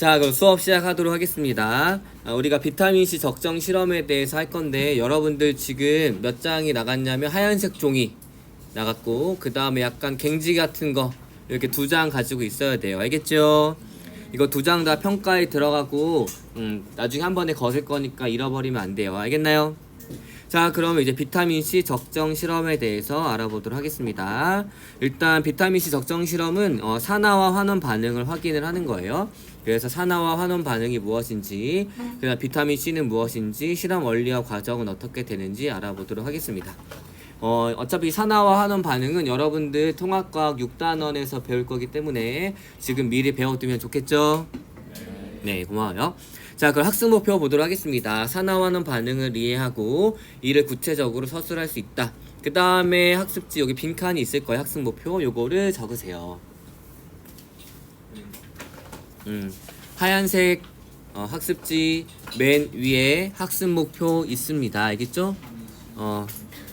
자, 그럼 수업 시작하도록 하겠습니다. 우리가 비타민C 적정 실험에 대해서 할 건데, 여러분들 지금 몇 장이 나갔냐면 하얀색 종이 나갔고, 그 다음에 약간 갱지 같은 거 이렇게 2장 가지고 있어야 돼요. 알겠죠? 이거 2장 다 평가에 들어가고 나중에 한 번에 거실 거니까 잃어버리면 안 돼요. 알겠나요? 자, 그러면 이제 비타민C 적정 실험에 대해서 알아보도록 하겠습니다. 일단 비타민C 적정 실험은 산화와 환원 반응을 확인을 하는 거예요. 그래서 산화와 환원 반응이 무엇인지, 그다음 비타민C는 무엇인지, 실험 원리와 과정은 어떻게 되는지 알아보도록 하겠습니다. 어차피 산화와 환원 반응은 여러분들 통합과학 6단원에서 배울 거기 때문에 지금 미리 배워두면 좋겠죠? 네, 고마워요. 자, 그럼 학습 목표 보도록 하겠습니다. 산화와 환원 반응을 이해하고 이를 구체적으로 서술할 수 있다. 그 다음에 학습지 여기 빈칸이 있을 거예요. 학습 목표 요거를 적으세요. 하얀색 학습지 맨 위에 학습 목표 있습니다. 알겠죠?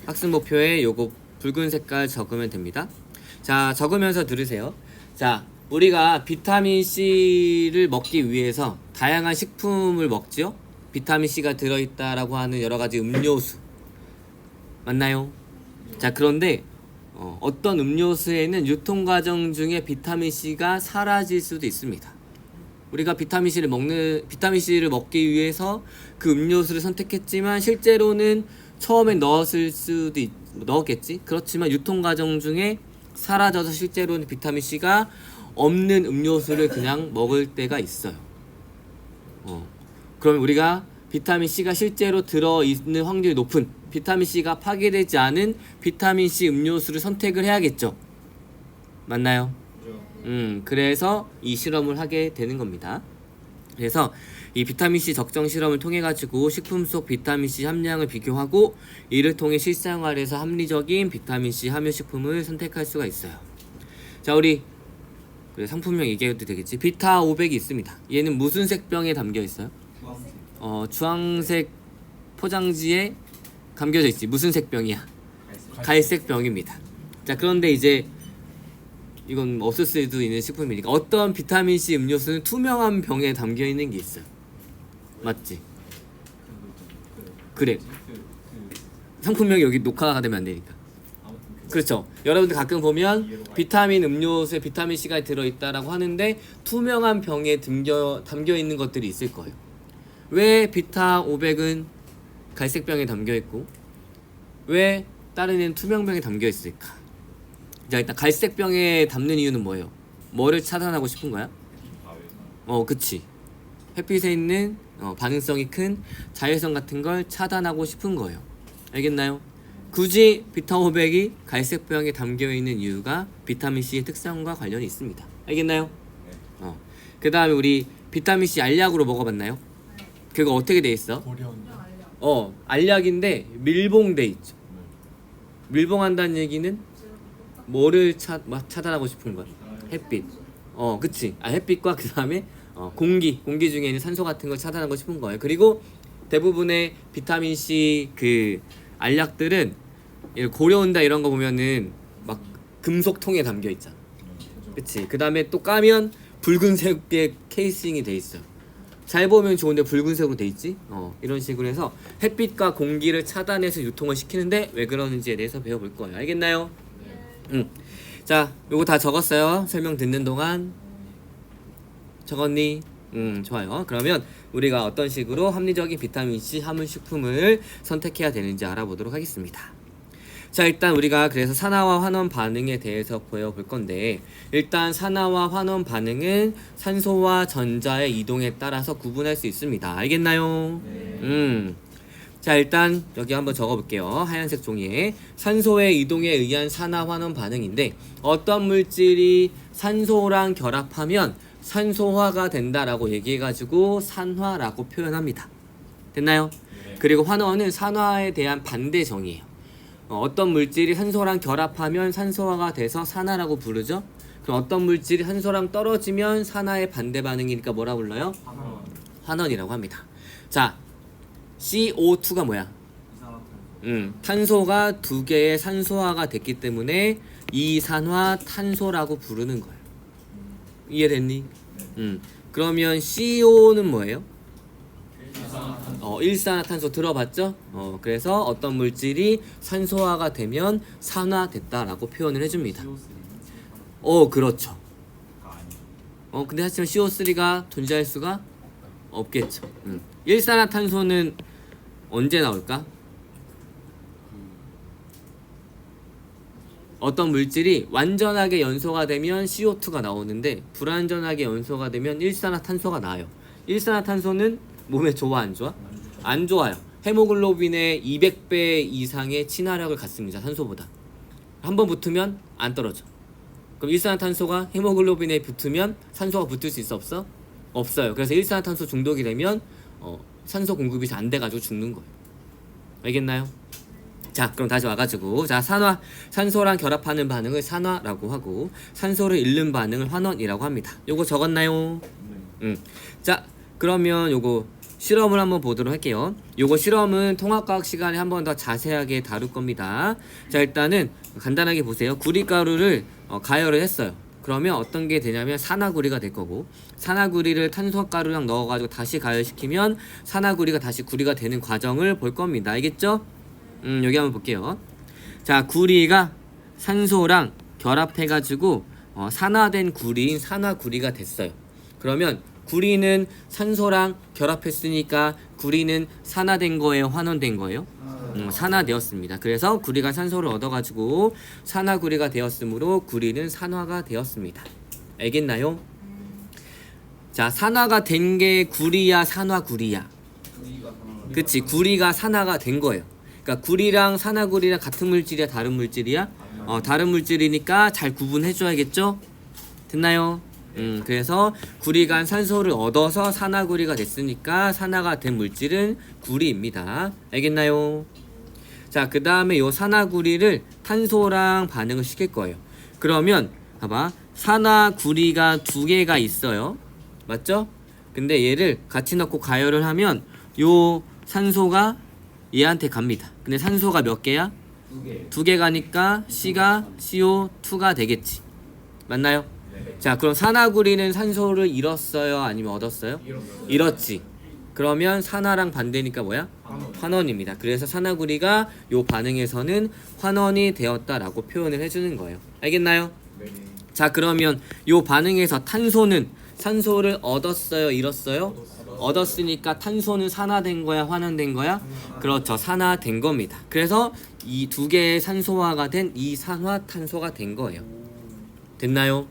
학습 목표에 요거 붉은 색깔 적으면 됩니다. 자, 적으면서 들으세요. 자, 우리가 비타민C를 먹기 위해서 다양한 식품을 먹지요? 비타민C가 들어있다라고 하는 여러가지 음료수 맞나요? 자, 그런데 어떤 음료수에는 유통과정 중에 비타민C가 사라질 수도 있습니다. 우리가 비타민C를 먹기 위해서 그 음료수를 선택했지만 실제로는 처음엔 넣었겠지? 그렇지만 유통과정 중에 사라져서 실제로는 비타민C가 없는 음료수를 그냥 먹을 때가 있어요. 그럼 우리가 비타민C가 실제로 들어있는 확률이 높은 비타민C가 파괴되지 않은 비타민C 음료수를 선택을 해야겠죠. 맞나요? 그래서 이 실험을 하게 되는 겁니다. 그래서 이 비타민C 적정 실험을 통해 가지고 식품 속 비타민C 함량을 비교하고 이를 통해 실생활에서 합리적인 비타민C 함유 식품을 선택할 수가 있어요. 자, 우리 상품명 얘기해도 되겠지? 비타 500이 있습니다. 얘는 무슨 색 병에 담겨 있어요? 주황색 포장지에 담겨져 있지. 무슨 색 병이야? 갈색 병입니다. 자, 그런데 이제 이건 없을 수도 있는 식품이니까 어떤 비타민C 음료수는 투명한 병에 담겨 있는 게 있어요. 맞지? 그래. 상품명이 여기 녹화가 되면 안 되니까. 그렇죠. 여러분들 가끔 보면 비타민 음료수에 비타민C가 들어있다라고 하는데 투명한 병에 담겨 있는 것들이 있을 거예요. 왜 비타 500은 갈색 병에 담겨 있고 왜 다른 애는 투명 병에 담겨 있을까? 자, 일단 갈색 병에 담는 이유는 뭐예요? 뭐를 차단하고 싶은 거야? 그치. 햇빛에 있는 반응성이 큰 자외선 같은 걸 차단하고 싶은 거예요. 알겠나요? 굳이 비타 500이 갈색 병에 담겨 있는 이유가 비타민C의 특성과 관련이 있습니다. 알겠나요? 그 다음에 우리 비타민C 알약으로 먹어봤나요? 그거 어떻게 돼 있어? 알약인데 밀봉돼 있죠. 밀봉한다는 얘기는 뭐를 차단하고 싶은 거야? 햇빛. 그치. 햇빛과 그 다음에 공기 중에 있는 산소 같은 걸 차단하고 싶은 거예요. 그리고 대부분의 비타민C 그 알약들은 고려온다 이런 거 보면은 막 금속통에 담겨 있잖아. 그치. 그 다음에 또 까면 붉은색의 케이싱이 돼 있어요. 잘 보면 좋은데 붉은색으로 돼 있지? 이런 식으로 해서 햇빛과 공기를 차단해서 유통을 시키는데 왜 그러는지에 대해서 배워볼 거예요. 알겠나요? 자, 요거 다 적었어요. 설명 듣는 동안 적었니? 좋아요. 그러면 우리가 어떤 식으로 합리적인 비타민C 함유 식품을 선택해야 되는지 알아보도록 하겠습니다. 자, 일단 우리가 그래서 산화와 환원 반응에 대해서 배워볼 건데, 일단 산화와 환원 반응은 산소와 전자의 이동에 따라서 구분할 수 있습니다. 알겠나요? 네. 자, 일단 여기 한번 적어볼게요. 하얀색 종이에 산소의 이동에 의한 산화 환원 반응인데 어떤 물질이 산소랑 결합하면 산소화가 된다라고 얘기해가지고 산화라고 표현합니다. 됐나요? 네. 그리고 환원은 산화에 대한 반대정이에요. 어떤 물질이 산소랑 결합하면 산소화가 돼서 산화라고 부르죠. 그럼 어떤 물질이 산소랑 떨어지면 산화의 반대 반응이니까 뭐라 불러요? 환원이라고 합니다. 자, CO2가 뭐야? 탄소가 2개의 산소화가 됐기 때문에 이산화탄소라고 부르는 거예요. 이해됐니? 그러면 CO는 뭐예요? 일산화탄소 들어봤죠? 그래서 어떤 물질이 산소화가 되면 산화됐다라고 표현을 해줍니다. 그렇죠. 근데 하지만 CO3가 존재할 수가 없겠죠. 일산화탄소는 언제 나올까? 어떤 물질이 완전하게 연소가 되면 CO2가 나오는데 불완전하게 연소가 되면 일산화탄소가 나와요. 일산화탄소는 몸에 좋아 안 좋아? 안 좋아요. 헤모글로빈의 200배 이상의 친화력을 갖습니다. 산소보다. 한번 붙으면 안 떨어져. 그럼 일산화탄소가 헤모글로빈에 붙으면 산소가 붙을 수 있어 없어? 없어요. 그래서 일산화탄소 중독이 되면 산소 공급이 잘 안 돼가지고 죽는 거예요. 알겠나요? 자, 그럼 다시 와가지고 자, 산소랑 결합하는 반응을 산화라고 하고 산소를 잃는 반응을 환원이라고 합니다. 요거 적었나요? 자, 그러면 요거 실험을 한번 보도록 할게요. 요거 실험은 통합과학 시간에 한 번 더 자세하게 다룰 겁니다. 자, 일단은 간단하게 보세요. 구리가루를 가열을 했어요. 그러면 어떤 게 되냐면 산화구리가 될 거고, 산화구리를 탄소가루랑 넣어가지고 다시 가열시키면 산화구리가 다시 구리가 되는 과정을 볼 겁니다. 알겠죠? 여기 한번 볼게요. 자, 구리가 산소랑 결합해가지고 산화된 구리인 산화구리가 됐어요. 그러면 구리는 산소랑 결합했으니까 구리는 산화된 거예요, 환원된 거예요? 산화되었습니다. 그래서 구리가 산소를 얻어가지고 산화구리가 되었으므로 구리는 산화가 되었습니다. 알겠나요? 자, 산화가 된 게 구리야, 산화구리야? 그치, 구리가 산화가 된 거예요. 그러니까 구리랑 산화구리랑 같은 물질이야, 다른 물질이야? 다른 물질이니까 잘 구분해줘야겠죠? 됐나요? 그래서 구리가 산소를 얻어서 산화구리가 됐으니까 산화가 된 물질은 구리입니다. 알겠나요? 자, 그 다음에 요 산화구리를 탄소랑 반응을 시킬 거예요. 그러면 봐봐, 산화구리가 두 개가 있어요. 맞죠? 근데 얘를 같이 넣고 가열을 하면 요 산소가 얘한테 갑니다. 근데 산소가 몇 개야? 두 개 가니까 C가 CO2가 되겠지. 맞나요? 자, 그럼 산화구리는 산소를 잃었어요? 아니면 얻었어요? 잃었지. 그러면 산화랑 반대니까 뭐야? 환원입니다. 그래서 산화구리가 요 반응에서는 환원이 되었다라고 표현을 해주는 거예요. 알겠나요? 자, 그러면 요 반응에서 탄소는 산소를 얻었어요? 잃었어요? 얻었으니까 탄소는 산화된 거야? 환원된 거야? 그렇죠. 산화된 겁니다. 그래서 이 두 개의 산소화가 된 이산화탄소가 된 거예요. 됐나요?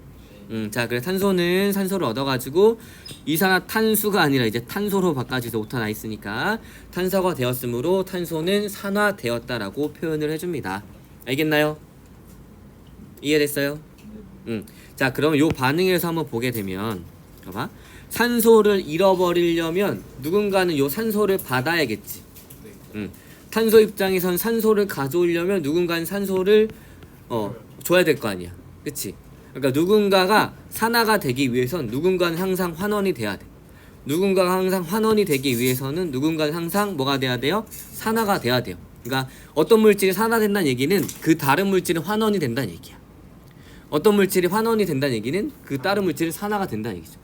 자, 그래서 탄소는 산소를 얻어가지고 이산화탄수가 아니라 이제 탄소로 바꿔져서 오타 나 있으니까 탄소가 되었으므로 탄소는 산화되었다라고 표현을 해줍니다. 알겠나요? 이해됐어요? 자, 그럼 요 반응에서 한번 보게 되면 봐봐, 산소를 잃어버리려면 누군가는 요 산소를 받아야겠지. 탄소 입장에선 산소를 가져오려면 누군가는 산소를 줘야 될 거 아니야. 그치? 그러니까 누군가가 산화가 되기 위해선 누군가는 항상 환원이 돼야 돼. 누군가가 항상 환원이 되기 위해서는 누군가는 항상 뭐가 돼야 돼요? 산화가 돼야 돼요. 그러니까 어떤 물질이 산화된다는 얘기는 그 다른 물질이 환원이 된다는 얘기야. 어떤 물질이 환원이 된다는 얘기는 그 다른 물질이 산화가 된다는 얘기죠.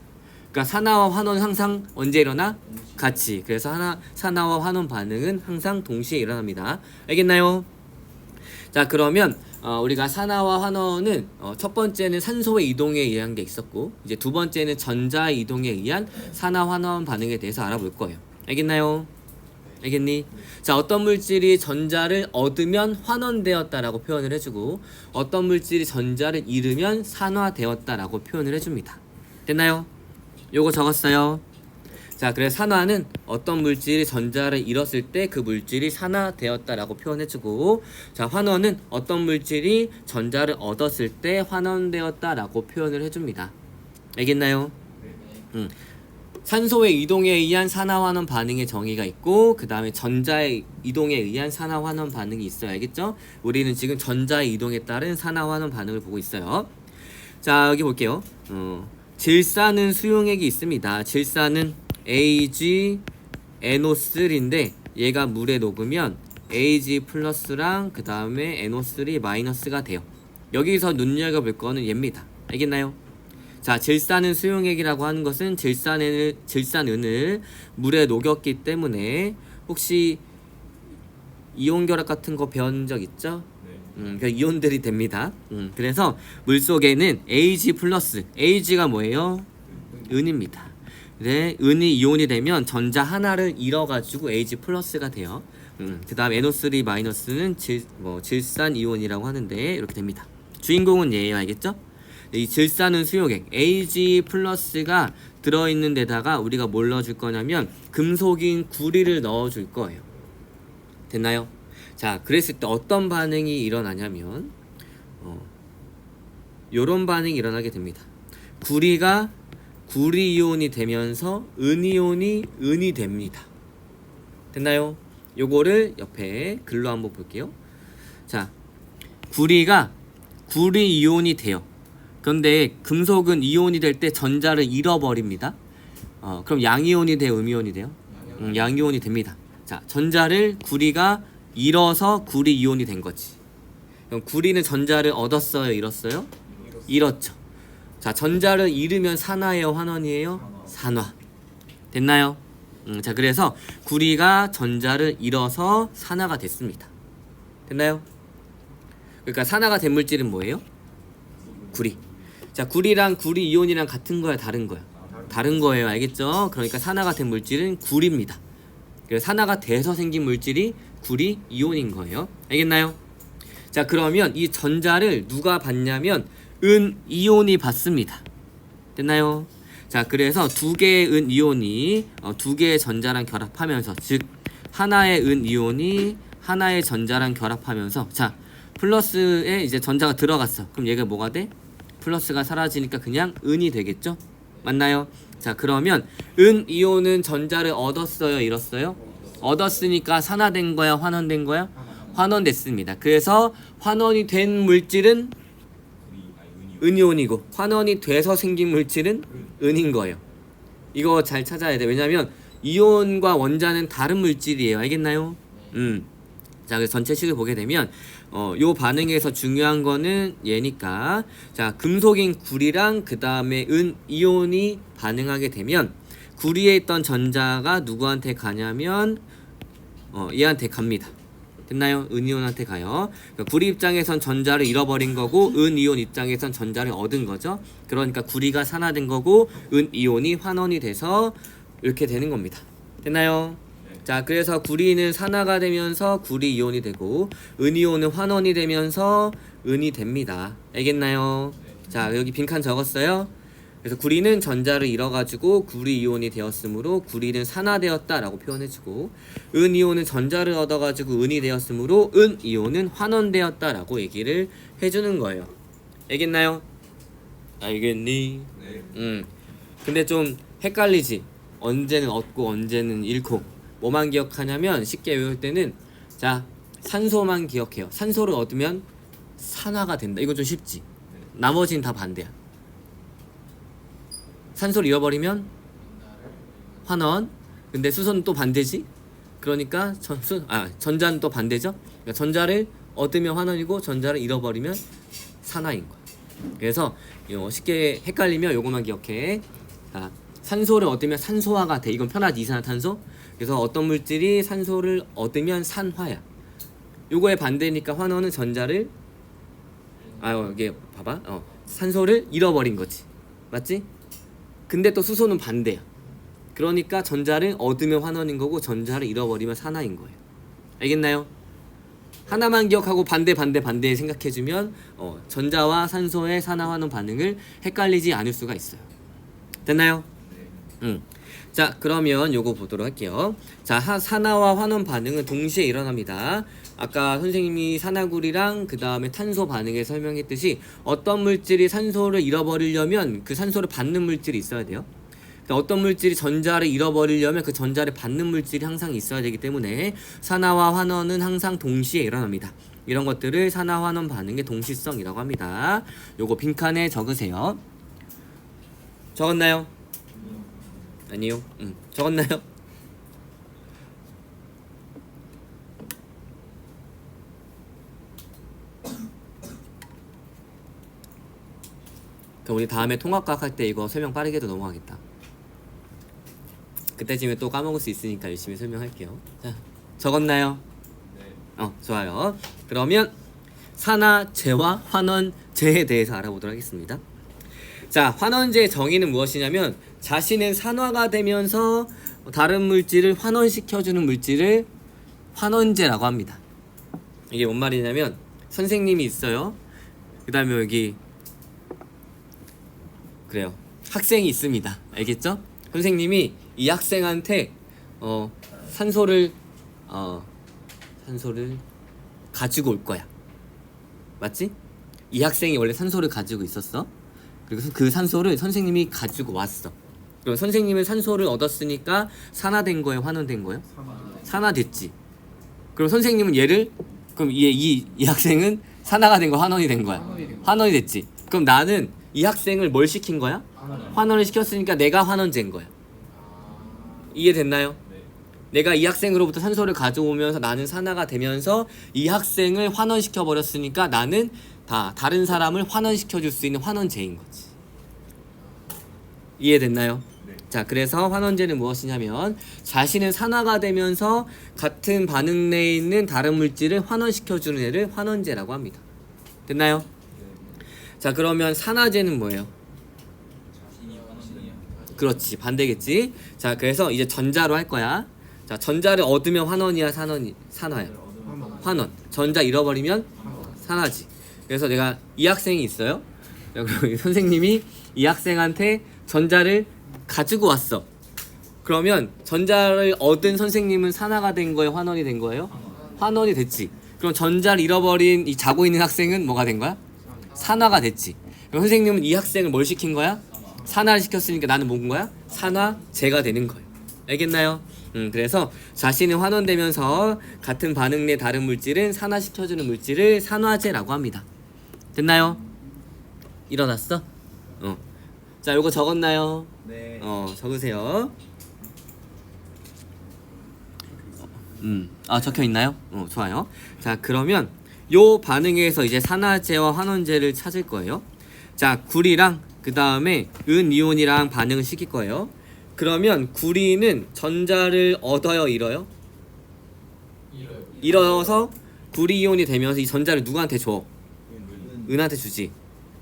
그러니까 산화와 환원은 항상 언제 일어나? 같이. 그래서 산화와 환원 반응은 항상 동시에 일어납니다. 알겠나요? 자, 그러면 우리가 산화와 환원은 첫 번째는 산소의 이동에 의한 게 있었고, 이제 두 번째는 전자 이동에 의한 산화 환원 반응에 대해서 알아볼 거예요. 알겠나요? 알겠니? 자, 어떤 물질이 전자를 얻으면 환원되었다라고 표현을 해주고, 어떤 물질이 전자를 잃으면 산화되었다라고 표현을 해줍니다. 됐나요? 요거 적었어요. 자, 그래서 산화는 어떤 물질이 전자를 잃었을 때 그 물질이 산화되었다라고 표현해주고, 자, 환원은 어떤 물질이 전자를 얻었을 때 환원되었다라고 표현을 해줍니다. 알겠나요? 산소의 이동에 의한 산화환원 반응의 정의가 있고, 그 다음에 전자의 이동에 의한 산화환원 반응이 있어요. 알겠죠? 우리는 지금 전자의 이동에 따른 산화환원 반응을 보고 있어요. 자, 여기 볼게요. 질산은 수용액이 있습니다. 질산은 AgNO3인데 얘가 물에 녹으면 Ag 플러스랑 그 다음에 NO3 마이너스가 돼요. 여기서 눈여겨볼 거는 얘입니다. 알겠나요? 자, 질산은 수용액이라고 하는 것은 질산은을 물에 녹였기 때문에 혹시 이온 결합 같은 거 배운 적 있죠? 그 이온들이 됩니다. 그래서 물 속에는 Ag 플러스, Ag가 뭐예요? 은입니다. 네, 은이 이온이 되면 전자 하나를 잃어가지고 Ag 플러스가 돼요. 그 다음 NO3 마이너스는 질산 이온이라고 하는데 이렇게 됩니다. 주인공은 얘예요, 알겠죠? 이 질산은 수용액 Ag 플러스가 들어있는 데다가 우리가 뭘 넣어줄 거냐면 금속인 구리를 넣어줄 거예요. 됐나요? 자, 그랬을 때 어떤 반응이 일어나냐면 요런 반응이 일어나게 됩니다. 구리가 구리 이온이 되면서 은이온이 은이 됩니다. 됐나요? 요거를 옆에 글로 한번 볼게요. 자, 구리가 구리 이온이 돼요. 그런데 금속은 이온이 될 때 전자를 잃어버립니다. 그럼 양이온이 돼요, 음이온이 돼요? 양이온이 됩니다. 자, 전자를 구리가 잃어서 구리 이온이 된 거지. 그럼 구리는 전자를 얻었어요, 잃었어요? 잃었죠. 자, 전자를 잃으면 산화예요, 환원이에요? 산화. 됐나요? 자, 그래서 구리가 전자를 잃어서 산화가 됐습니다. 됐나요? 그러니까 산화가 된 물질은 뭐예요? 구리. 자, 구리랑 구리 이온이랑 같은 거야, 다른 거야? 다른 거예요, 알겠죠? 그러니까 산화가 된 물질은 구리입니다. 그래서 산화가 돼서 생긴 물질이 구리 이온인 거예요. 알겠나요? 자, 그러면 이 전자를 누가 받냐면 은 이온이 받습니다. 됐나요? 자, 그래서 두 개의 은 이온이 두 개의 전자랑 결합하면서, 즉 하나의 은 이온이 하나의 전자랑 결합하면서, 자, 플러스에 이제 전자가 들어갔어. 그럼 얘가 뭐가 돼? 플러스가 사라지니까 그냥 은이 되겠죠? 맞나요? 자, 그러면 은 이온은 전자를 얻었어요, 잃었어요? 얻었으니까 산화된 거야, 환원된 거야? 환원됐습니다. 그래서 환원이 된 물질은 은이온이고 환원이 돼서 생긴 물질은 은인 거예요. 이거 잘 찾아야 돼. 왜냐면 이온과 원자는 다른 물질이에요. 알겠나요? 자, 그래서 전체 식을 보게 되면 요 반응에서 중요한 거는 얘니까, 자, 금속인 구리랑 그 다음에 은 이온이 반응하게 되면 구리에 있던 전자가 누구한테 가냐면 얘한테 갑니다. 됐나요? 은이온한테 가요. 그러니까 구리 입장에선 전자를 잃어버린 거고 은이온 입장에선 전자를 얻은 거죠. 그러니까 구리가 산화된 거고 은이온이 환원이 돼서 이렇게 되는 겁니다. 됐나요? 자, 그래서 구리는 산화가 되면서 구리 이온이 되고 은이온은 환원이 되면서 은이 됩니다. 알겠나요? 자, 여기 빈칸 적었어요. 그래서 구리는 전자를 잃어가지고 구리 이온이 되었으므로 구리는 산화되었다라고 표현해주고, 은 이온은 전자를 얻어가지고 은이 되었으므로 은 이온은 환원되었다라고 얘기를 해주는 거예요. 알겠나요? 알겠니? 네. 근데 좀 헷갈리지? 언제는 얻고 언제는 잃고. 뭐만 기억하냐면 쉽게 외울 때는, 자, 산소만 기억해요. 산소를 얻으면 산화가 된다. 이거 좀 쉽지? 나머지는 다 반대야. 산소를 잃어버리면 환원. 근데 수소는 또 반대지. 그러니까 전자는 또 반대죠. 그러니까 전자를 얻으면 환원이고 전자를 잃어버리면 산화인 거야. 그래서 쉽게 헷갈리면 요것만 기억해. 자, 산소를 얻으면 산소화가 돼. 이건 편하지, 이산화탄소. 그래서 어떤 물질이 산소를 얻으면 산화야. 요거의 반대니까 환원은 전자를 이게 봐봐. 산소를 잃어버린 거지. 맞지? 근데 또 수소는 반대야. 그러니까 전자를 얻으면 환원인 거고 전자를 잃어버리면 산화인 거예요. 알겠나요? 하나만 기억하고 반대 생각해주면 전자와 산소의 산화 환원 반응을 헷갈리지 않을 수가 있어요. 됐나요? 자, 그러면 요거 보도록 할게요. 자, 산화와 환원 반응은 동시에 일어납니다. 아까 선생님이 산화구리랑 그 다음에 탄소 반응에 설명했듯이 어떤 물질이 산소를 잃어버리려면 그 산소를 받는 물질이 있어야 돼요. 어떤 물질이 전자를 잃어버리려면 그 전자를 받는 물질이 항상 있어야 되기 때문에 산화와 환원은 항상 동시에 일어납니다. 이런 것들을 산화 환원 반응의 동시성이라고 합니다. 요거 빈칸에 적으세요. 적었나요? 아니요. 적었나요? 그럼 우리 다음에 통합과학 할 때 이거 설명 빠르게도 넘어가겠다. 그때쯤에 또 까먹을 수 있으니까 열심히 설명할게요. 자, 적었나요? 좋아요. 그러면 산화제와 환원제에 대해서 알아보도록 하겠습니다. 자, 환원제의 정의는 무엇이냐면 자신은 산화가 되면서 다른 물질을 환원시켜주는 물질을 환원제라고 합니다. 이게 뭔 말이냐면 선생님이 있어요. 그 다음에 여기 그래요. 학생이 있습니다. 알겠죠? 선생님이 이 학생한테 산소를 가지고 올 거야. 맞지? 이 학생이 원래 산소를 가지고 있었어. 그래서 그 산소를 선생님이 가지고 왔어. 그럼 선생님은 산소를 얻었으니까 산화된 거예요, 환원된 거예요? 산화됐지. 그럼 선생님은 그럼 이 학생은 산화가 된 거, 환원이 된 거야. 환원이 됐지. 그럼 나는 이 학생을 뭘 시킨 거야? 환원을 시켰으니까 내가 환원제인 거야. 이해됐나요? 내가 이 학생으로부터 산소를 가져오면서 나는 산화가 되면서 이 학생을 환원시켜 버렸으니까 나는 다른 사람을 환원시켜 줄 수 있는 환원제인 거지. 이해됐나요? 네. 자, 그래서 환원제는 무엇이냐면 자신은 산화가 되면서 같은 반응 내에 있는 다른 물질을 환원시켜 주는 애를 환원제라고 합니다. 됐나요? 네. 자, 그러면 산화제는 뭐예요? 그렇지, 반대겠지. 자, 그래서 이제 전자로 할 거야. 자, 전자를 얻으면 환원이야, 산화야? 환원. 전자 잃어버리면 산화지. 그래서 내가 이 학생이 있어요. 그리고 선생님이 이 학생한테 전자를 가지고 왔어. 그러면 전자를 얻은 선생님은 산화가 된 거예요, 환원이 된 거예요? 환원이 됐지. 그럼 전자를 잃어버린 이 자고 있는 학생은 뭐가 된 거야? 산화가 됐지. 그럼 선생님은 이 학생을 뭘 시킨 거야? 산화를 시켰으니까 나는 뭔 거야? 산화제가 되는 거예요. 알겠나요? 그래서 자신은 환원되면서 같은 반응 내 다른 물질은 산화시켜주는 물질을 산화제라고 합니다. 됐나요? 일어났어? 자, 요거 적었나요? 네. 적으세요. 적혀 있나요? 좋아요. 자, 그러면 요 반응에서 이제 산화제와 환원제를 찾을 거예요. 자, 구리랑 그 다음에 은이온이랑 반응을 시킬 거예요. 그러면 구리는 전자를 얻어요, 잃어요? 잃어서 구리이온이 되면서 이 전자를 누구한테 줘? 은한테 주지.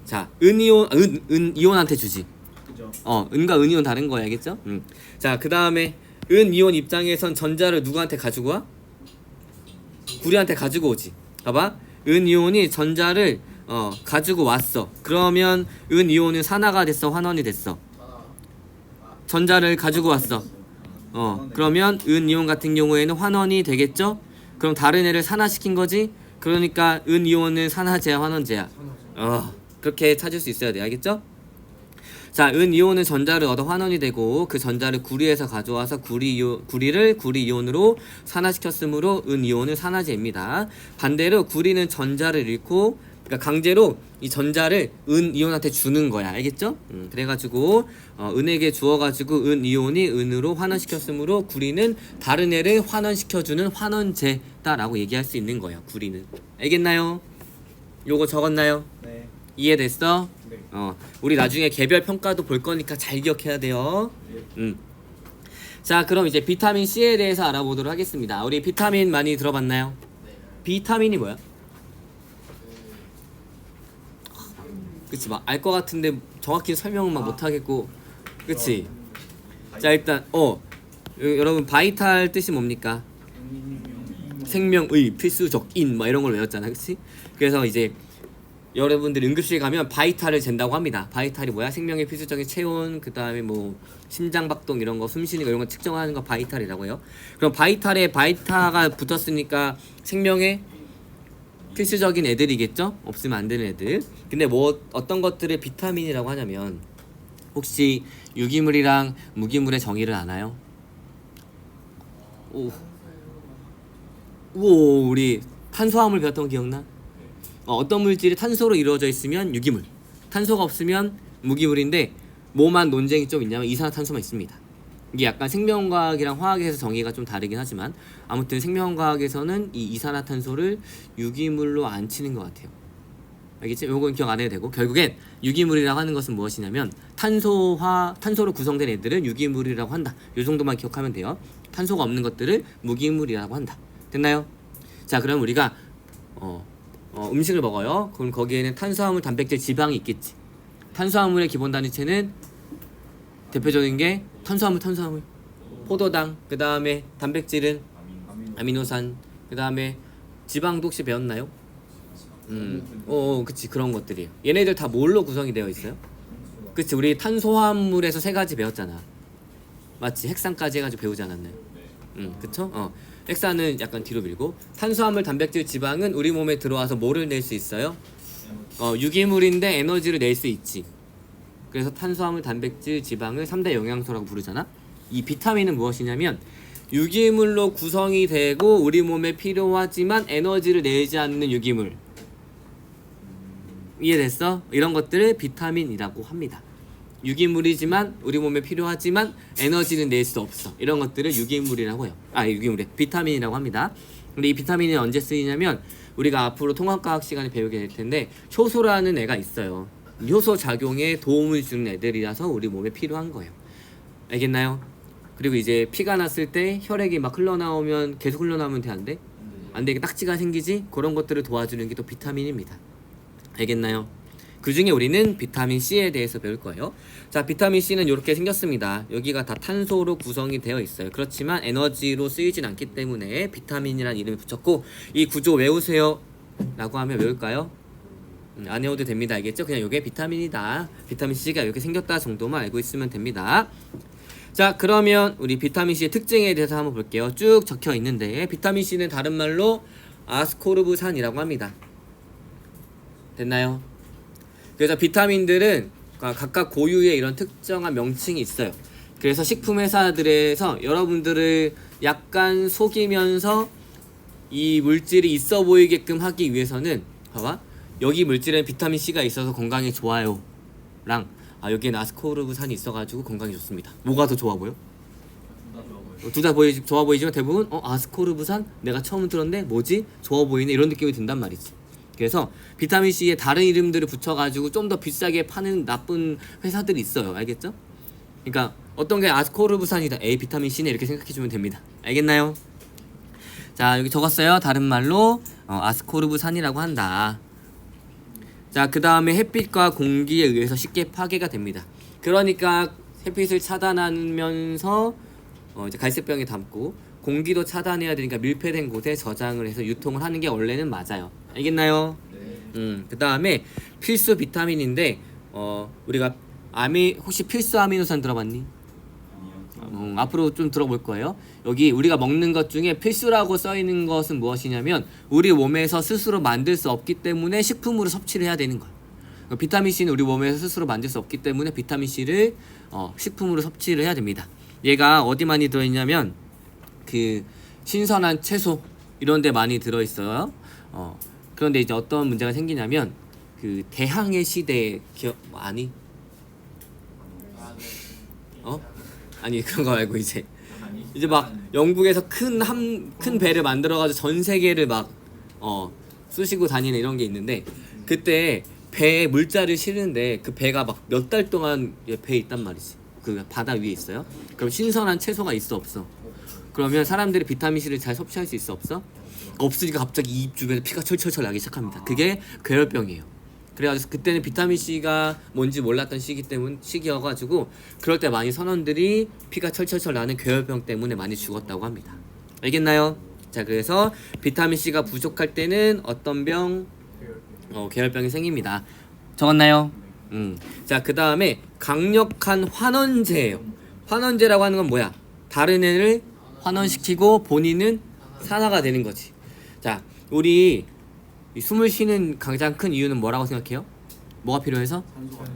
자, 은이온한테 주지. 그죠? 은과 은이온 다른 거야, 알겠죠? 자, 그 다음에 은이온 입장에선 전자를 누구한테 가지고 와? 구리한테 가지고 오지. 봐봐, 은이온이 전자를 가지고 왔어. 그러면 은이온은 산화가 됐어, 환원이 됐어? 전자를 가지고 왔어. 그러면 은이온 같은 경우에는 환원이 되겠죠? 그럼 다른 애를 산화시킨 거지? 그러니까 은이온은 산화제야, 환원제야? 그렇게 찾을 수 있어야 돼. 알겠죠? 자, 은이온은 전자를 얻어 환원이 되고 그 전자를 구리에서 가져와서 구리를 구리이온으로 산화시켰으므로 은이온은 산화제입니다. 반대로 구리는 전자를 잃고, 그러니까 강제로 이 전자를 은이온한테 주는 거야. 알겠죠? 그래가지고 은에게 주어가지고 은이온이 은으로 환원시켰으므로 구리는 다른 애를 환원시켜주는 환원제다라고 얘기할 수 있는 거야. 구리는. 알겠나요? 요거 적었나요? 네. 이해됐어? 네. 우리 나중에 개별 평가도 볼 거니까 잘 기억해야 돼요. 자, 그럼 이제 비타민 C에 대해서 알아보도록 하겠습니다. 우리 비타민 많이 들어봤나요? 네. 비타민이 뭐야? 그치, 막 알 것 같은데 정확히 설명은 막 못하겠고, 그치? 자, 일단 여러분 바이탈 뜻이 뭡니까? 생명의 필수적인 뭐 이런 걸 외웠잖아, 그치? 그래서 이제 여러분들 응급실 가면 바이탈을 잰다고 합니다. 바이탈이 뭐야? 생명의 필수적인 체온, 그 다음에 뭐 심장박동 이런 거, 숨쉬는 거 이런 거 측정하는 거 바이탈이라고 해요. 그럼 바이탈에 바이타가 붙었으니까 생명의 필수적인 애들이겠죠? 없으면 안 되는 애들. 근데 뭐 어떤 것들을 비타민이라고 하냐면 혹시 유기물이랑 무기물의 정의를 아나요? 우리 탄수화물 배웠던 거 기억나? 어떤 물질이 탄소로 이루어져 있으면 유기물, 탄소가 없으면 무기물인데 뭐만 논쟁이 좀 있냐면 이산화탄소만 있습니다. 이게 약간 생명과학이랑 화학에서 정의가 좀 다르긴 하지만 아무튼 생명과학에서는 이 이산화탄소를 유기물로 안 치는 것 같아요. 알겠지? 요건 기억 안 해도 되고 결국엔 유기물이라고 하는 것은 무엇이냐면 탄소로 구성된 애들은 유기물이라고 한다. 요 정도만 기억하면 돼요. 탄소가 없는 것들을 무기물이라고 한다. 됐나요? 자, 그럼 우리가 음식을 먹어요. 그럼 거기에는 탄수화물, 단백질, 지방이 있겠지. 탄수화물의 기본 단위체는 대표적인 게 탄수화물, 포도당, 그 다음에 단백질은 아미노산, 그 다음에 지방도 혹시 배웠나요? 그치, 그런 것들이에요. 얘네들 다 뭘로 구성이 되어 있어요? 그치, 우리 탄수화물에서 3가지 배웠잖아. 맞지? 핵산까지 해가지고 배우지 않았나요? 그쵸? 핵산은 약간 뒤로 밀고, 탄수화물, 단백질, 지방은 우리 몸에 들어와서 뭐를 낼 수 있어요? 유기물인데 에너지를 낼 수 있지. 그래서 탄수화물, 단백질, 지방을 3대 영양소라고 부르잖아. 이 비타민은 무엇이냐면 유기물로 구성이 되고 우리 몸에 필요하지만 에너지를 내지 않는 유기물. 이해됐어? 이런 것들을 비타민이라고 합니다. 유기물이지만 우리 몸에 필요하지만 에너지는 낼 수 없어. 이런 것들을 유기물이라고 해요. 유기물이 비타민이라고 합니다. 근데 이 비타민이 언제 쓰이냐면 우리가 앞으로 통합과학 시간에 배우게 될 텐데 효소라는 애가 있어요. 효소 작용에 도움을 주는 애들이라서 우리 몸에 필요한 거예요. 알겠나요? 그리고 이제 피가 났을 때 혈액이 막 흘러나오면 계속 흘러나오면 돼, 안 돼? 안 돼, 딱지가 생기지? 그런 것들을 도와주는 게 또 비타민입니다. 알겠나요? 그 중에 우리는 비타민 C에 대해서 배울 거예요. 자, 비타민 C는 이렇게 생겼습니다. 여기가 다 탄소로 구성이 되어 있어요. 그렇지만 에너지로 쓰이진 않기 때문에 비타민이라는 이름을 붙였고, 이 구조 외우세요 라고 하면 외울까요? 안 외워도 됩니다. 알겠죠? 그냥 이게 비타민이다, 비타민 C가 이렇게 생겼다 정도만 알고 있으면 됩니다. 자, 그러면 우리 비타민 C의 특징에 대해서 한번 볼게요. 쭉 적혀 있는데 비타민 C는 다른 말로 아스코르브산이라고 합니다. 됐나요? 그래서 비타민들은 각각 고유의 이런 특정한 명칭이 있어요. 그래서 식품 회사들에서 여러분들을 약간 속이면서 이 물질이 있어 보이게끔 하기 위해서는, 봐봐, 여기 물질엔 비타민 C가 있어서 건강에 좋아요 랑 여기엔 아스코르브산이 있어가지고 건강에 좋습니다. 뭐가 더 좋아 보여? 둘 다 좋아 보이지만 대부분 아스코르브산? 내가 처음 들었는데 뭐지? 좋아 보이네, 이런 느낌이 든단 말이지. 그래서 비타민 C에 다른 이름들을 붙여가지고 좀 더 비싸게 파는 나쁜 회사들이 있어요. 알겠죠? 그러니까 어떤 게 아스코르브산이다, 비타민 C네, 이렇게 생각해주면 됩니다. 알겠나요? 자, 여기 적었어요. 다른 말로 아스코르브산이라고 한다. 자, 그 다음에 햇빛과 공기에 의해서 쉽게 파괴가 됩니다. 그러니까 햇빛을 차단하면서 이제 갈색병에 담고 공기도 차단해야 되니까 밀폐된 곳에 저장을 해서 유통을 하는 게 원래는 맞아요. 알겠나요? 네. 그 다음에 필수 비타민인데 우리가 혹시 필수 아미노산 들어봤니? 앞으로 좀 들어볼 거예요. 여기 우리가 먹는 것 중에 필수라고 써있는 것은 무엇이냐면 우리 몸에서 스스로 만들 수 없기 때문에 식품으로 섭취를 해야 되는 거예요. 비타민 C는 우리 몸에서 스스로 만들 수 없기 때문에 비타민 C를 식품으로 섭취를 해야 됩니다. 얘가 어디 많이 들어있냐면 그 신선한 채소 이런 데 많이 들어있어요. 그런데 이제 어떤 문제가 생기냐면 그 대항해 시대에 아니? 아니, 그런 거 말고 이제 막 영국에서 큰 배를 만들어가지고 전 세계를 막 쑤시고 다니는 이런 게 있는데, 그때 배에 물자를 실는데 그 배가 막 몇 달 동안 배에 있단 말이지. 그 바다 위에 있어요. 그럼 신선한 채소가 있어, 없어? 그러면 사람들이 비타민 C를 잘 섭취할 수 있어, 없어? 없으니까 갑자기 입 주변에 피가 철철철 나기 시작합니다. 그게 괴혈병이에요. 그래가지고 그때는 비타민 C가 뭔지 몰랐던 시기여가지고 그럴 때 많이 선원들이 피가 철철철 나는 괴혈병 때문에 많이 죽었다고 합니다. 알겠나요? 자, 그래서 비타민 C가 부족할 때는 어떤 병? 괴혈병이 생깁니다. 적었나요? 자, 그 다음에 강력한 환원제예요. 환원제라고 하는 건 뭐야? 다른 애를 환원시키고 본인은 산화가 되는 거지. 자, 우리 숨을 쉬는 가장 큰 이유는 뭐라고 생각해요? 뭐가 필요해서?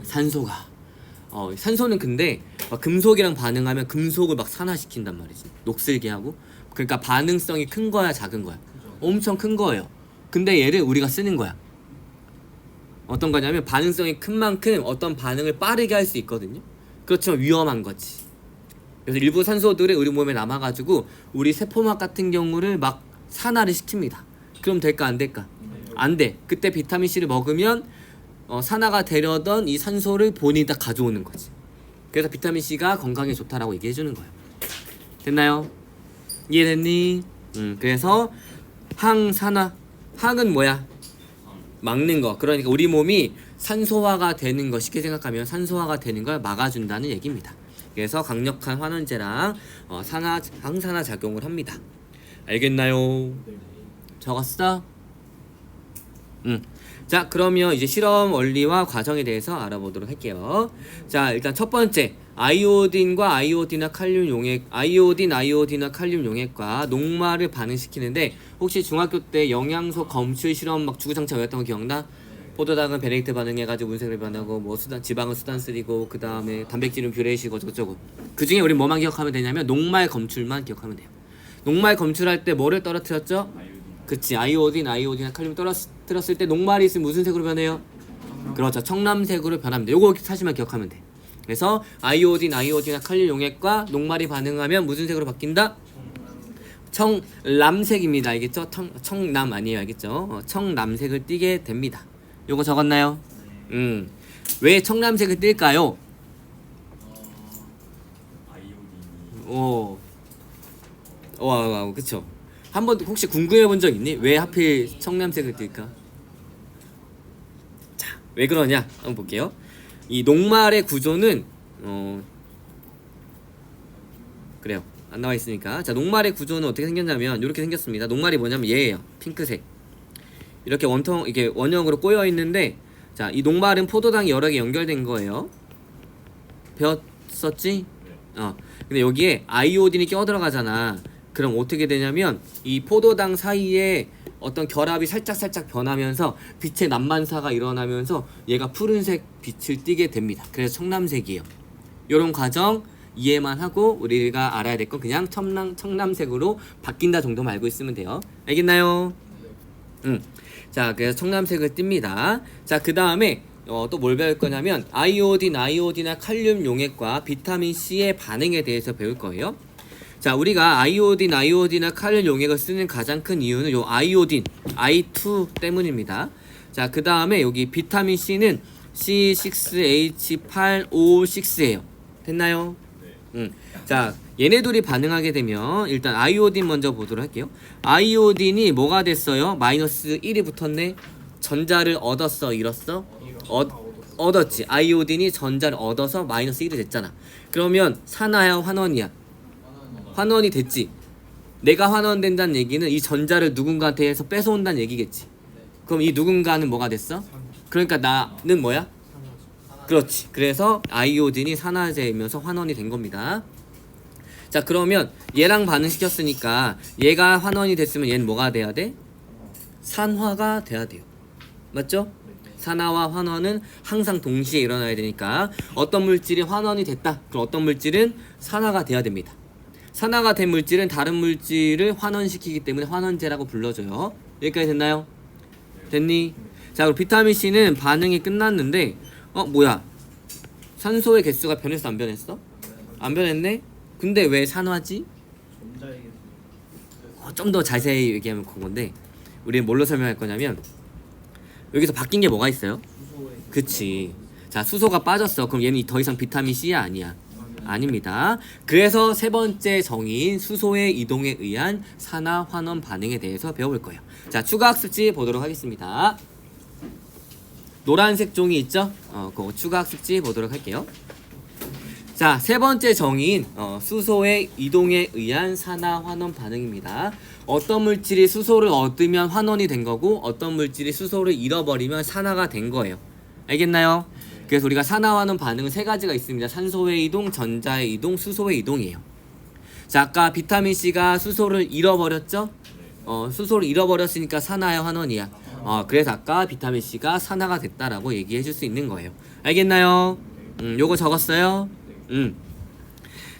산소가. 산소는 근데 막 금속이랑 반응하면 금속을 막 산화시킨단 말이지. 녹슬게 하고. 그러니까 반응성이 큰 거야, 작은 거야? 엄청 큰 거예요. 근데 얘를 우리가 쓰는 거야. 어떤 거냐면 반응성이 큰 만큼 어떤 반응을 빠르게 할 수 있거든요. 그렇지만 위험한 거지. 그래서 일부 산소들이 우리 몸에 남아가지고 우리 세포막 같은 경우를 막 산화를 시킵니다. 그럼 될까, 안 될까? 안 돼. 그때 비타민 C를 먹으면 산화가 되려던 이 산소를 본인이 다 가져오는 거지. 그래서 비타민 C가 건강에 좋다라고 얘기해 주는 거예요. 됐나요? 이해됐니? 그래서 항산화. 항은 뭐야? 막는 거. 그러니까 우리 몸이 산소화가 되는 거, 쉽게 생각하면 산소화가 되는 걸 막아준다는 얘기입니다. 그래서 강력한 환원제랑 항산화 작용을 합니다. 알겠나요? 적었어? 자, 그러면 이제 실험 원리와 과정에 대해서 알아보도록 할게요. 자, 일단 첫 번째, 아이오딘과 아이오딘과 칼륨 용액과 녹말을 반응시키는데, 혹시 중학교 때 영양소 검출 실험 막 주구장창 외웠던 거 기억나? 포도당은 베네딕트 반응해가지고 문색을 변하고, 뭐 지방은 수단쓰리고, 그 다음에 단백질은 뷰레이시고 저쩌고. 그 중에 우리 뭐만 기억하면 되냐면 녹말 검출만 기억하면 돼요. 녹말 검출할 때 뭐를 떨어뜨렸죠? 그치, 아이오딘이나 칼륨 떨어뜨렸을 때 녹말이 있으면 무슨 색으로 변해요? 그렇죠, 청람색으로 변합니다. 요거 사실만 기억하면 돼. 그래서 아이오딘이나 칼륨 용액과 녹말이 반응하면 무슨 색으로 바뀐다? 청람색입니다. 알겠죠? 청남 아니에요. 알겠죠? 청람색을 띠게 됩니다. 요거 적었나요? 왜 청람색을 띨까요? 그쵸. 한번 혹시 궁금해 본 적 있니? 왜 하필 청람색을 띨까? 자, 왜 그러냐? 한번 볼게요. 이 녹말의 구조는 그래요. 안 나와 있으니까. 자, 녹말의 구조는 어떻게 생겼냐면 이렇게 생겼습니다. 녹말이 뭐냐면 얘예요. 핑크색. 이렇게 이게 원형으로 꼬여 있는데, 자, 이 녹말은 포도당이 여러 개 연결된 거예요. 배웠었지? 근데 여기에 아이오딘이 껴들어가잖아. 그럼 어떻게 되냐면 이 포도당 사이에 어떤 결합이 살짝 변하면서 빛의 난반사가 일어나면서 얘가 푸른색 빛을 띠게 됩니다. 그래서 청람색이에요. 요런 과정 이해만 하고 우리가 알아야 될 건 그냥 청람색으로 바뀐다 정도만 알고 있으면 돼요. 알겠나요? 자, 그래서 청람색을 띨니다. 자, 그 다음에 또 뭘 배울 거냐면 아이오딘이나 칼륨 용액과 비타민 C의 반응에 대해서 배울 거예요. 자, 우리가 아이오딘이나 칼륨 용액을 쓰는 가장 큰 이유는 요 아이오딘, I2 때문입니다. 자, 그 다음에 여기 비타민 C는 C6H8O6예요. 됐나요? 자, 얘네들이 반응하게 되면 일단 아이오딘 먼저 보도록 할게요. 아이오딘이 뭐가 됐어요? 마이너스 1이 붙었네. 전자를 얻었어, 잃었어? 얻었지. 아이오딘이 전자를 얻어서 마이너스 1이 됐잖아. 그러면 산화야, 환원이야? 환원이 됐지. 내가 환원된다는 얘기는 이 전자를 누군가한테 해서 뺏어온다는 얘기겠지. 그럼 이 누군가는 뭐가 됐어? 그러니까 나는 뭐야? 그렇지. 그래서 아이오딘이 산화제이면서 환원이 된 겁니다. 자, 그러면 얘랑 반응시켰으니까 얘가 환원이 됐으면 얘는 뭐가 돼야 돼? 산화가 돼야 돼요. 맞죠? 산화와 환원은 항상 동시에 일어나야 되니까 어떤 물질이 환원이 됐다. 그럼 어떤 물질은 산화가 돼야 됩니다. 산화가 된 물질은 다른 물질을 환원시키기 때문에 환원제라고 불러줘요. 여기까지 됐나요? 됐니? 자, 그럼 비타민 C는 반응이 끝났는데 뭐야? 산소의 개수가 변했어, 안 변했어? 안 변했네? 근데 왜 산화지? 좀 더 자세히 얘기하면 그건데 우리는 뭘로 설명할 거냐면 여기서 바뀐 게 뭐가 있어요? 그치. 자, 수소가 빠졌어. 그럼 얘는 더 이상 비타민 C야, 아니야? 아닙니다. 그래서 세 번째 정의인 수소의 이동에 의한 산화 환원 반응에 대해서 배워볼 거예요. 자, 추가 학습지 보도록 하겠습니다. 노란색 종이 있죠? 그거 추가 학습지 보도록 할게요. 자, 세 번째 정의인 수소의 이동에 의한 산화 환원 반응입니다. 어떤 물질이 수소를 얻으면 환원이 된 거고 어떤 물질이 수소를 잃어버리면 산화가 된 거예요. 알겠나요? 그래서 우리가 산화 환원 반응은 세 가지가 있습니다. 산소의 이동, 전자의 이동, 수소의 이동이에요. 자, 아까 비타민 C가 수소를 잃어버렸죠? 수소를 잃어버렸으니까 산화야, 환원이야? 그래서 아까 비타민 C가 산화가 됐다라고 얘기해 줄 수 있는 거예요. 알겠나요? 요거 적었어요?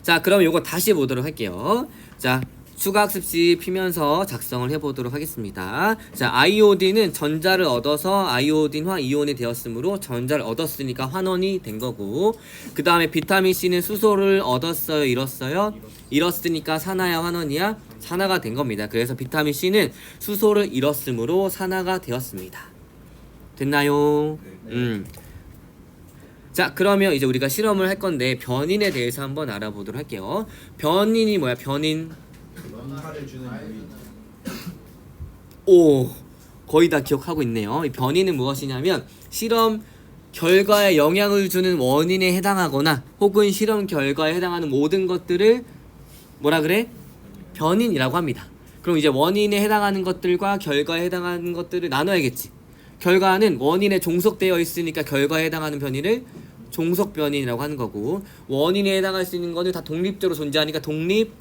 자, 그럼 요거 다시 보도록 할게요. 자, 추가 학습지 피면서 작성을 해보도록 하겠습니다. 자, 아이오딘은 전자를 얻어서 아이오딘화 이온이 되었으므로 전자를 얻었으니까 환원이 된 거고, 그 다음에 비타민 C는 수소를 얻었어요, 잃었어요? 잃었으니까 산화야, 환원이야? 산화가 된 겁니다. 그래서 비타민 C는 수소를 잃었으므로 산화가 되었습니다. 됐나요? 네. 자, 그러면 이제 우리가 실험을 할 건데 변인에 대해서 한번 알아보도록 할게요. 변인이 뭐야? 변인. 변화를 주는 요인. 오, 거의 다 기억하고 있네요. 이 변인은 무엇이냐면 실험 결과에 영향을 주는 원인에 해당하거나 혹은 실험 결과에 해당하는 모든 것들을 뭐라 그래? 변인이라고 합니다. 그럼 이제 원인에 해당하는 것들과 결과에 해당하는 것들을 나눠야겠지. 결과는 원인에 종속되어 있으니까 결과에 해당하는 변인을 종속 변인이라고 하는 거고, 원인에 해당할 수 있는 거는 다 독립적으로 존재하니까 독립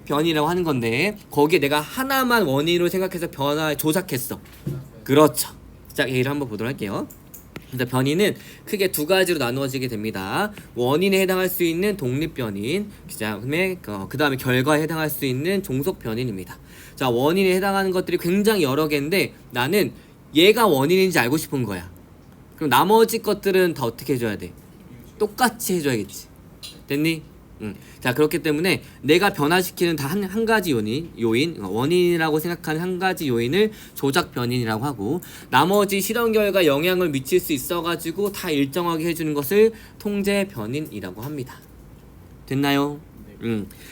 변이라고 하는 건데, 거기에 내가 하나만 원인으로 생각해서 변화에 조작했어. 그렇죠. 자, 얘를 한번 보도록 할게요. 그래서 변이는 크게 두 가지로 나누어지게 됩니다. 원인에 해당할 수 있는 독립 변인, 그 다음에 결과에 해당할 수 있는 종속 변인입니다. 자, 원인에 해당하는 것들이 굉장히 여러 개인데 나는 얘가 원인인지 알고 싶은 거야. 그럼 나머지 것들은 다 어떻게 해줘야 돼? 똑같이 해줘야겠지. 됐니? 자, 그렇기 때문에 내가 변화시키는 다 한 가지 요인, 원인이라고 생각하는 한 가지 요인을 조작 변인이라고 하고, 나머지 실험 결과 영향을 미칠 수 있어가지고 다 일정하게 해주는 것을 통제 변인이라고 합니다. 됐나요?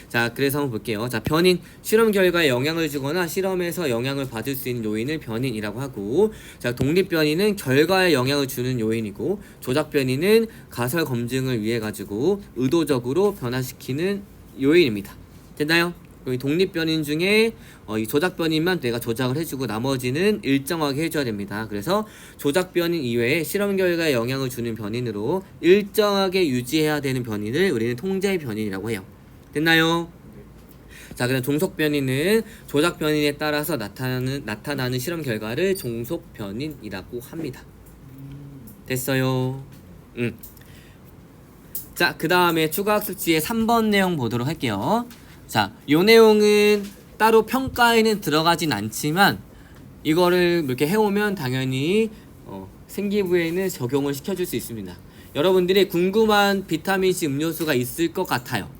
자, 그래서 한번 볼게요. 자, 변인, 실험 결과에 영향을 주거나 실험에서 영향을 받을 수 있는 요인을 변인이라고 하고, 자, 독립 변인은 결과에 영향을 주는 요인이고, 조작 변인은 가설 검증을 위해 가지고 의도적으로 변화시키는 요인입니다. 됐나요? 이 독립 변인 중에 이 조작 변인만 내가 조작을 해주고 나머지는 일정하게 해줘야 됩니다. 그래서 조작 변인 이외에 실험 결과에 영향을 주는 변인으로 일정하게 유지해야 되는 변인을 우리는 통제 변인이라고 해요. 됐나요? 자, 그다음 종속 변인은 조작 변인에 따라서 나타나는 실험 결과를 종속 변인이라고 합니다. 됐어요? 자, 그 다음에 추가 학습지의 3번 내용 보도록 할게요. 자, 요 내용은 따로 평가에는 들어가진 않지만 이거를 이렇게 해오면 당연히 생기부에는 적용을 시켜줄 수 있습니다. 여러분들이 궁금한 비타민C 음료수가 있을 것 같아요.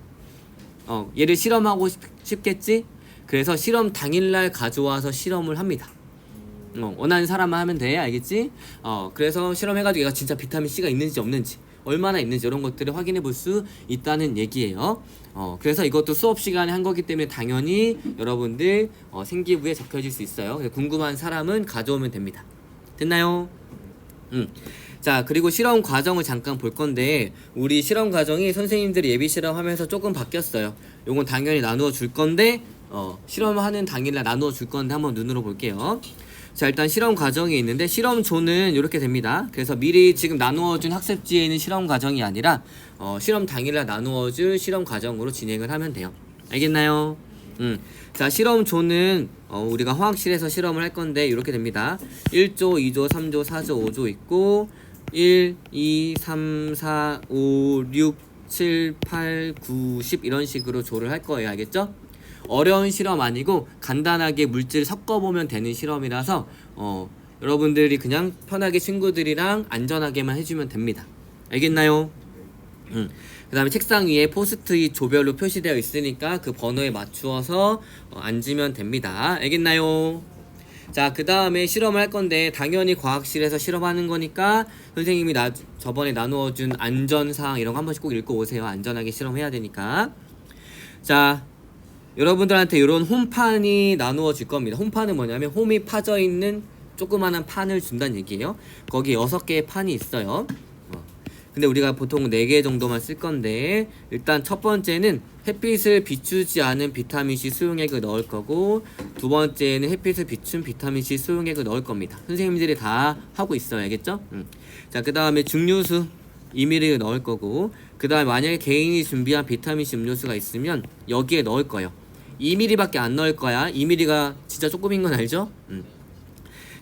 얘를 실험하고 싶겠지? 그래서 실험 당일날 가져와서 실험을 합니다. 원하는 사람만 하면 돼. 알겠지? 그래서 실험해가지고 얘가 진짜 비타민C가 있는지 없는지, 얼마나 있는지 이런 것들을 확인해 볼 수 있다는 얘기예요. 그래서 이것도 수업 시간에 한 거기 때문에 당연히 여러분들 생기부에 적혀질 수 있어요. 궁금한 사람은 가져오면 됩니다. 됐나요? 자, 그리고 실험 과정을 잠깐 볼 건데, 우리 실험 과정이 선생님들이 예비 실험하면서 조금 바뀌었어요. 요건 당연히 나누어 줄 건데, 실험하는 당일날 나누어 줄 건데 한번 눈으로 볼게요. 자, 일단 실험 과정이 있는데 실험조는 이렇게 됩니다. 그래서 미리 지금 나누어준 학습지에 있는 실험 과정이 아니라 실험 당일날 나누어줄 실험 과정으로 진행을 하면 돼요. 알겠나요? 자, 실험조는 우리가 화학실에서 실험을 할 건데 이렇게 됩니다. 1조, 2조, 3조, 4조, 5조 있고 1, 2, 3, 4, 5, 6, 7, 8, 9, 10 이런 식으로 조를 할 거예요. 알겠죠? 어려운 실험 아니고 간단하게 물질 섞어보면 되는 실험이라서 여러분들이 그냥 편하게 친구들이랑 안전하게만 해주면 됩니다. 알겠나요? 그 다음에 책상 위에 포스트잇 조별로 표시되어 있으니까 그 번호에 맞추어서 앉으면 됩니다. 알겠나요? 자, 그 다음에 실험을 할 건데 당연히 과학실에서 실험하는 거니까 선생님이 저번에 나누어준 안전사항 이런 거 한 번씩 꼭 읽고 오세요. 안전하게 실험해야 되니까. 자, 여러분들한테 이런 홈판이 나누어질 겁니다. 홈판은 뭐냐면 홈이 파져 있는 조그마한 판을 준다는 얘기예요. 거기 6개의 판이 있어요. 근데 우리가 보통 4개 정도만 쓸 건데, 일단 첫 번째는 햇빛을 비추지 않은 비타민C 수용액을 넣을 거고, 두 번째는 햇빛을 비춘 비타민C 수용액을 넣을 겁니다. 선생님들이 다 하고 있어요. 알겠죠? 자, 그 다음에 증류수 2ml를 넣을 거고, 그 다음에 만약에 개인이 준비한 비타민C 음료수가 있으면 여기에 넣을 거예요. 2ml밖에 안 넣을 거야. 2ml가 진짜 조금인 건 알죠?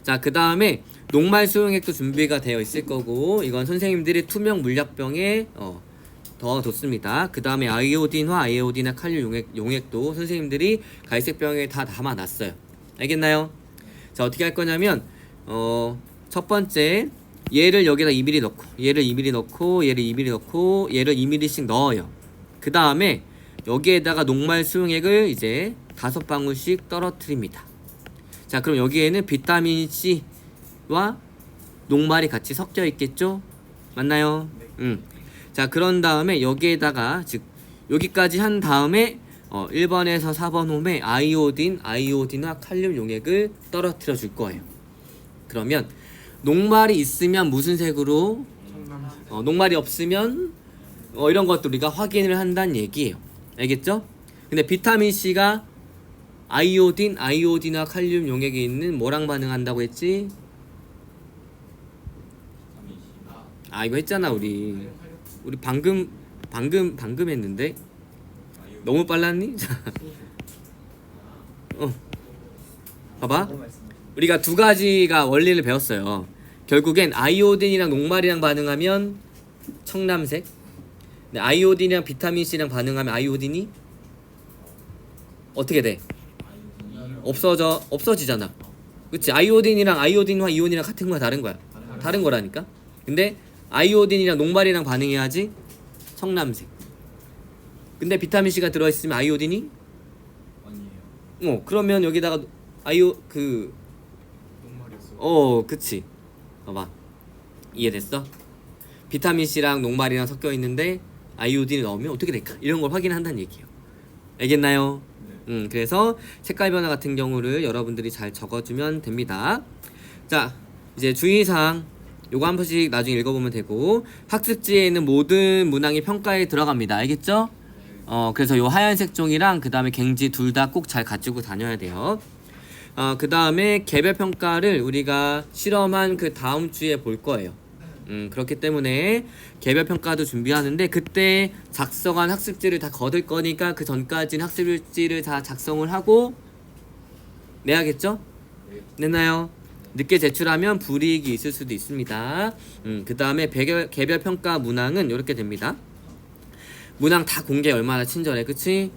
자, 그 다음에 녹말 수용액도 준비가 되어 있을 거고, 이건 선생님들이 투명 물약병에 뒀습니다. 그 다음에 아이오딘화, 아이오딘화 칼륨 용액도 선생님들이 갈색 병에 다 담아놨어요. 알겠나요? 자, 어떻게 할 거냐면 첫 번째 얘를 여기다 2ml 넣고, 얘를 2ml 넣고, 얘를 2ml 넣고, 얘를 2ml씩 넣어요. 그 다음에 여기에다가 녹말 수용액을 이제 5방울씩 떨어뜨립니다. 자, 그럼 여기에는 비타민 C와 녹말이 같이 섞여 있겠죠? 맞나요? 자, 그런 다음에 여기에다가 즉 여기까지 한 다음에 1번에서 4번 홈에 아이오딘과 칼륨 용액을 떨어뜨려 줄 거예요. 그러면 녹말이 있으면 무슨 색으로? 녹말이 없으면 이런 것도 우리가 확인을 한다는 얘기예요. 알겠죠? 근데 비타민 C가 아이오딘과 칼륨 용액이 있는 뭐랑 반응한다고 했지? 이거 했잖아 우리 방금 했는데 너무 빨랐니? 봐봐, 우리가 두 가지가 원리를 배웠어요. 결국엔 아이오딘이랑 녹말이랑 반응하면 청남색, 근데 아이오딘이랑 비타민 C랑 반응하면 아이오딘이 어떻게 돼? 없어지잖아. 그치? 아이오딘과 이온이랑 같은 거야, 다른 거야? 다른 거라니까. 근데 아이오딘이랑 녹말이랑 반응해야지 청남색. 근데 비타민 C가 들어있으면 아이오딘이? 아니에요. 그러면 여기다가 그치. 봐봐, 이해됐어? 비타민 C랑 녹말이랑 섞여 있는데 아이오딘을 넣으면 어떻게 될까? 이런 걸 확인한다는 얘기예요. 알겠나요? 그래서 색깔 변화 같은 경우를 여러분들이 잘 적어주면 됩니다. 자, 이제 주의사항 요거 한 번씩 나중에 읽어보면 되고, 학습지에 있는 모든 문항이 평가에 들어갑니다. 알겠죠? 그래서 요 하얀색 종이랑 그 다음에 갱지 둘 다 꼭 잘 가지고 다녀야 돼요. 그 다음에 개별 평가를 우리가 실험한 그 다음 주에 볼 거예요. 그렇기 때문에 개별 평가도 준비하는데 그때 작성한 학습지를 다 거둘 거니까 그 전까지는 학습지를 다 작성을 하고 내야겠죠? 냈나요? 늦게 제출하면 불이익이 있을 수도 있습니다. 그 다음에 개별 평가 문항은 이렇게 됩니다. 문항 다 공개 얼마나 친절해, 그치?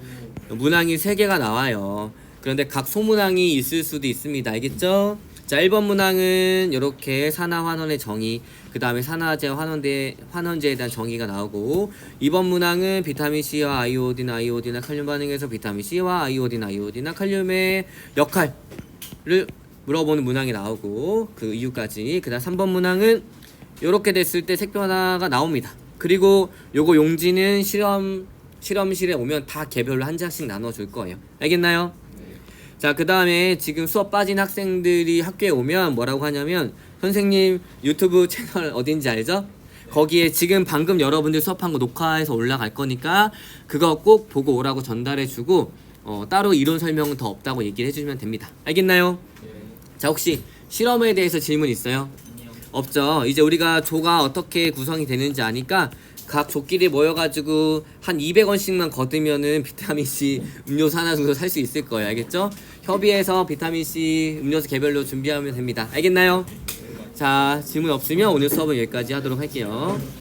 문항이 3개가 나와요. 그런데 각 소문항이 있을 수도 있습니다. 알겠죠? 자, 1번 문항은 이렇게 산화 환원의 정의, 그 다음에 산화제 환원제에 대한 정의가 나오고, 2번 문항은 비타민 C와 아이오딘과 칼륨 반응에서 비타민 C와 아이오딘과 칼륨의 역할을 물어보는 문항이 나오고 그 이유까지. 그 다음 3번 문항은 이렇게 됐을 때 색 변화가 나옵니다. 그리고 요거 용지는 실험실에 오면 다 개별로 한 장씩 나눠줄 거예요. 알겠나요? 자, 그 다음에 지금 수업 빠진 학생들이 학교에 오면 뭐라고 하냐면, 선생님 유튜브 채널 어딘지 알죠? 거기에 지금 방금 여러분들 수업한 거 녹화해서 올라갈 거니까 그거 꼭 보고 오라고 전달해주고, 따로 이론 설명은 더 없다고 얘기를 해주시면 됩니다. 알겠나요? 자, 혹시 실험에 대해서 질문 있어요? 없죠? 이제 우리가 조가 어떻게 구성이 되는지 아니까 각 조끼리 모여가지고 한 200원씩만 걷으면은 비타민C 음료수 하나 정도 살 수 있을 거예요. 알겠죠? 협의해서 비타민C 음료수 개별로 준비하면 됩니다. 알겠나요? 자, 질문 없으면 오늘 수업은 여기까지 하도록 할게요.